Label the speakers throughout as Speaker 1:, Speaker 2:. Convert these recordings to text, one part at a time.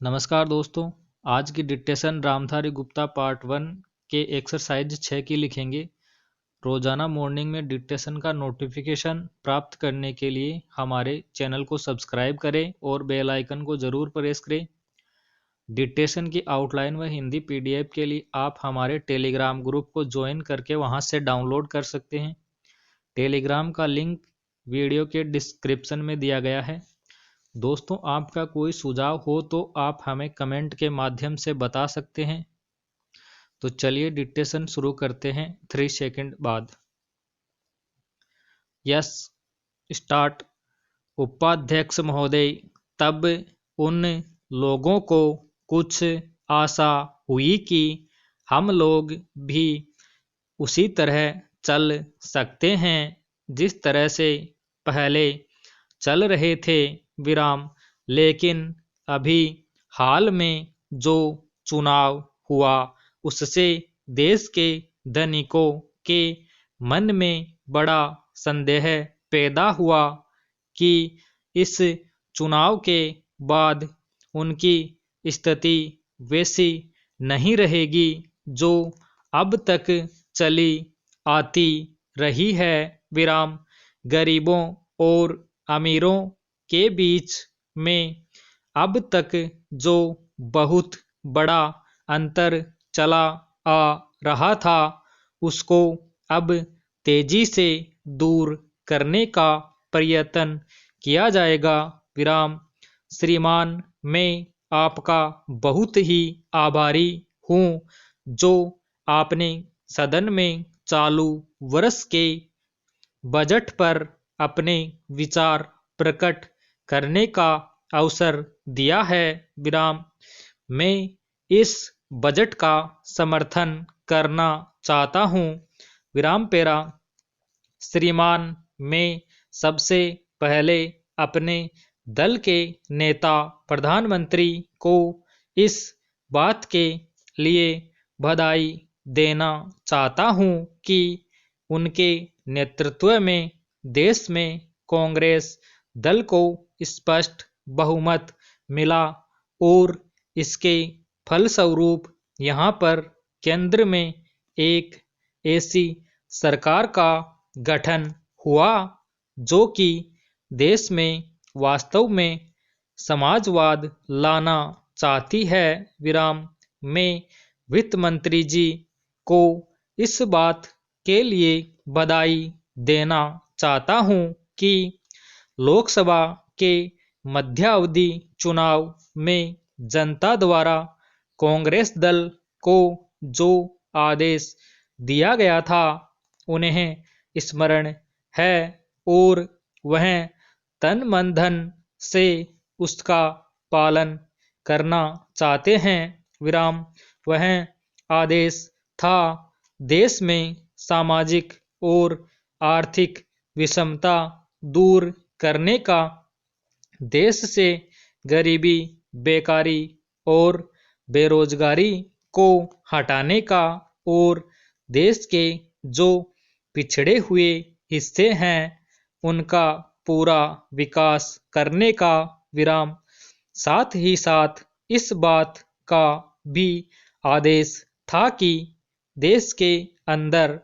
Speaker 1: नमस्कार दोस्तों। आज की डिक्टेशन रामधारी गुप्ता पार्ट 1 के एक्सरसाइज 6 की लिखेंगे। रोजाना मॉर्निंग में डिक्टेशन का नोटिफिकेशन प्राप्त करने के लिए हमारे चैनल को सब्सक्राइब करें और बेल आइकन को ज़रूर प्रेस करें। डिक्टेशन की आउटलाइन व हिंदी पीडीएफ के लिए आप हमारे टेलीग्राम ग्रुप को ज्वाइन करके वहां से डाउनलोड कर सकते हैं। टेलीग्राम का लिंक वीडियो के डिस्क्रिप्शन में दिया गया है। दोस्तों, आपका कोई सुझाव हो तो आप हमें कमेंट के माध्यम से बता सकते हैं। तो चलिए डिक्टेशन शुरू करते हैं 3 सेकंड बाद। Yes, start. उपाध्यक्ष महोदय, तब उन लोगों को कुछ आशा हुई कि हम लोग भी उसी तरह चल सकते हैं जिस तरह से पहले चल रहे थे विराम। लेकिन अभी हाल में जो चुनाव हुआ उससे देश के धनिकों के मन में बड़ा संदेह पैदा हुआ कि इस चुनाव के बाद उनकी स्थिति वैसी नहीं रहेगी जो अब तक चली आती रही है विराम। गरीबों और अमीरों के बीच में अब तक जो बहुत बड़ा अंतर चला आ रहा था उसको अब तेजी से दूर करने का प्रयत्न किया जाएगा विराम। श्रीमान, मैं आपका बहुत ही आभारी हूँ जो आपने सदन में चालू वर्ष के बजट पर अपने विचार प्रकट करने का अवसर दिया है विराम। मैं इस बजट का समर्थन करना चाहता हूँ विराम पेरा। श्रीमान, मैं सबसे पहले अपने दल के नेता प्रधानमंत्री को इस बात के लिए बधाई देना चाहता हूँ कि उनके नेतृत्व में देश में कांग्रेस दल को स्पष्ट बहुमत मिला और इसके फलस्वरूप यहाँ पर केंद्र में एक ऐसी सरकार का गठन हुआ जो कि देश में वास्तव में समाजवाद लाना चाहती है विराम। मैं वित्त मंत्री जी को इस बात के लिए बधाई देना चाहता हूँ कि लोकसभा के मध्यावधि चुनाव में जनता द्वारा कांग्रेस दल को जो आदेश दिया गया था उन्हें स्मरण है और वह तन मन धन से उसका पालन करना चाहते हैं विराम। वह आदेश था देश में सामाजिक और आर्थिक विषमता दूर करने का, देश से गरीबी, बेकारी और बेरोजगारी को हटाने का और देश के जो पिछड़े हुए हिस्से हैं उनका पूरा विकास करने का विराम। साथ ही साथ इस बात का भी आदेश था कि देश के अंदर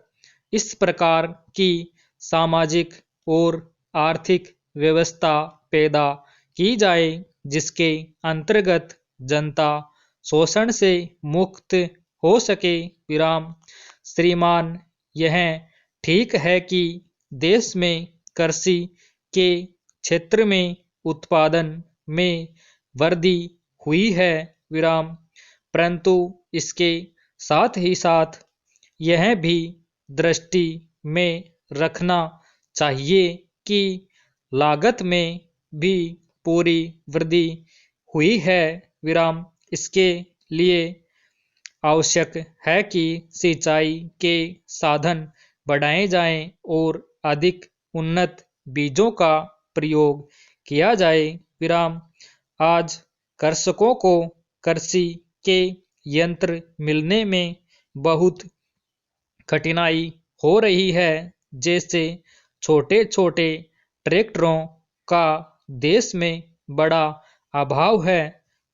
Speaker 1: इस प्रकार की सामाजिक और आर्थिक व्यवस्था पैदा की जाए जिसके अंतर्गत जनता शोषण से मुक्त हो सके विराम। श्रीमान, यह ठीक है कि देश में कृषि के क्षेत्र में उत्पादन में वृद्धि हुई है विराम, परंतु इसके साथ ही साथ यह भी दृष्टि में रखना चाहिए कि लागत में भी पूरी वृद्धि हुई है विराम। इसके लिए आवश्यक है कि सिंचाई के साधन बढ़ाए जाएं और अधिक उन्नत बीजों का प्रयोग किया जाए विराम। आज कृषकों को कृषि के यंत्र मिलने में बहुत कठिनाई हो रही है, जैसे छोटे छोटे ट्रैक्टरों का देश में बड़ा अभाव है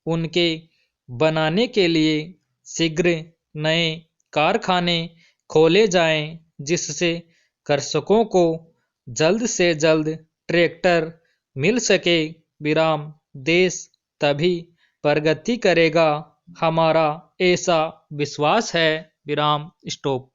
Speaker 1: उनके बनाने के लिए शीघ्र नए कारखाने खोले जाएं, जिससे कृषकों को जल्द से जल्द ट्रैक्टर मिल सके। विराम। देश तभी प्रगति करेगा, हमारा ऐसा विश्वास है। विराम। स्टॉप।